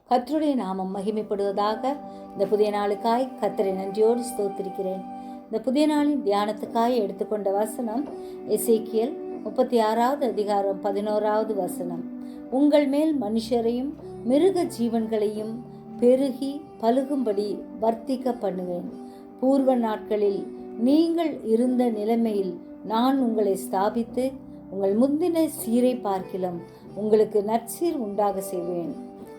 கர்த்தருடைய நாமம் மகிமைப்படுவதாக. இந்த புதிய நாளுக்காய் கர்த்தரை நன்றியோடு ஸ்தோத்திரிக்கிறேன். இந்த புதிய நாளின் தியானத்துக்காய் எடுத்துக்கொண்ட வசனம் எசேக்கியேல் 36வது அதிகாரம் 11வது வசனம். உங்கள் மேல் மனுஷரையும் மிருக ஜீவன்களையும் பெருகி பலுகும்படி வர்த்திக்க பண்ணுவேன். பூர்வ நாட்களில் நீங்கள் இருந்த நிலைமையில் நான் உங்களை ஸ்தாபித்து உங்கள் முந்தின சீரை பார்க்கிலும் உங்களுக்கு நற்சீர் உண்டாக செய்வேன்.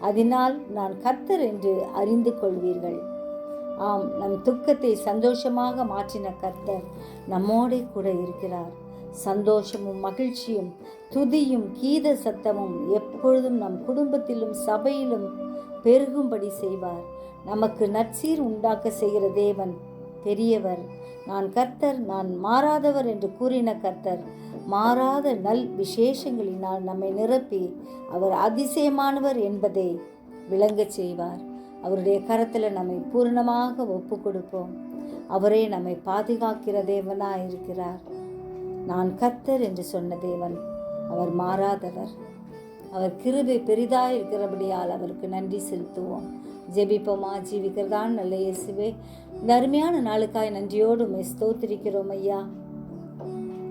அதனால் நான் கர்த்தர் என்று அறிந்து கொள்வீர்கள். ஆம், நம் துக்கத்தை சந்தோஷமாக மாற்றின கர்த்தர் நம்மோடே கூட இருக்கிறார். சந்தோஷமும் மகிழ்ச்சியும் துதியும் கீத சத்தமும் எப்பொழுதும் நம் குடும்பத்திலும் சபையிலும் பெருகும்படி செய்வார். நமக்கு நற்சீர் உண்டாக்க செய்கிற தேவன் பெரியவர். நான் கர்த்தர், நான் மாறாதவர் என்று கூறின கர்த்தர் மாறாத நல் விசேஷங்களினால் நம்மை நிரப்பி அவர் அதிசயமானவர் என்பதை விளங்கச் செய்வார். அவருடைய கரத்தில் நம்மை பூர்ணமாக ஒப்பு கொடுப்போம். அவரே நம்மை பாதுகாக்கிற தேவனாய் இருக்கிறார். நான் கர்த்தர் என்று சொன்ன தேவன் அவர் மாறாதவர். அவர் கிருபை பெரிதாய் இருக்கிறபடியால் அவருக்கு நன்றி செலுத்துவோம். ஜெபிப்போமா? ஜீவிக்கிறதான் நல்ல இயேசுவே, இந்த அருமையான நாளுக்காய் நன்றியோடு உம்மை ஸ்தோத்திரிக்கிறோம் ஐயா.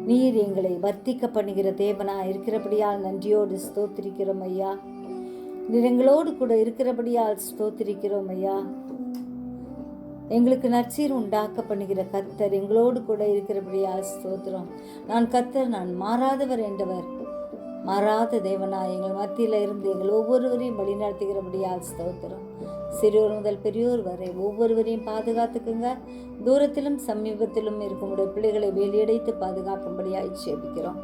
நீர் எங்களை வர்த்திக்க பண்ணுகிற தேவனா இருக்கிறபடியால் நன்றியோடு ஸ்தோத்திரிக்கிறோம் ஐயா. நீர் எங்களோடு கூட இருக்கிறபடியால் ஸ்தோத்திரிக்கிறோம் ஐயா. எங்களுக்கு நற்சீர் உண்டாக்க பண்ணுகிற கர்த்தர் எங்களோடு கூட இருக்கிறபடியால் ஸ்தோத்திரம். நான் கர்த்தர், நான் மாறாதவர் என்றவர் மாறாத தேவனா எங்கள் மத்தியில் இருந்து எங்கள் ஒவ்வொருவரையும் வழிநடத்துகிறபடியால் ஸ்தோத்திரம். சிறியோர் முதல் பெரியோர் வரை ஒவ்வொருவரையும் பாதுகாத்துக்குங்க. தூரத்திலும் சமீபத்திலும் இருக்கும் உடைய பிள்ளைகளை வேலியடைத்து பாதுகாக்கும்படியாய் ஜெபிக்கிறோம்.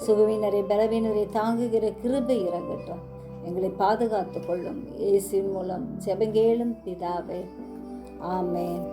சுகவீனரை பலவீனரை தாங்குகிற கிருபை இறங்கட்டும். எங்களை பாதுகாத்து கொள்ளும். இயேசுவின் மூலம் ஜெபங்கேளும் பிதாவே, ஆமென்.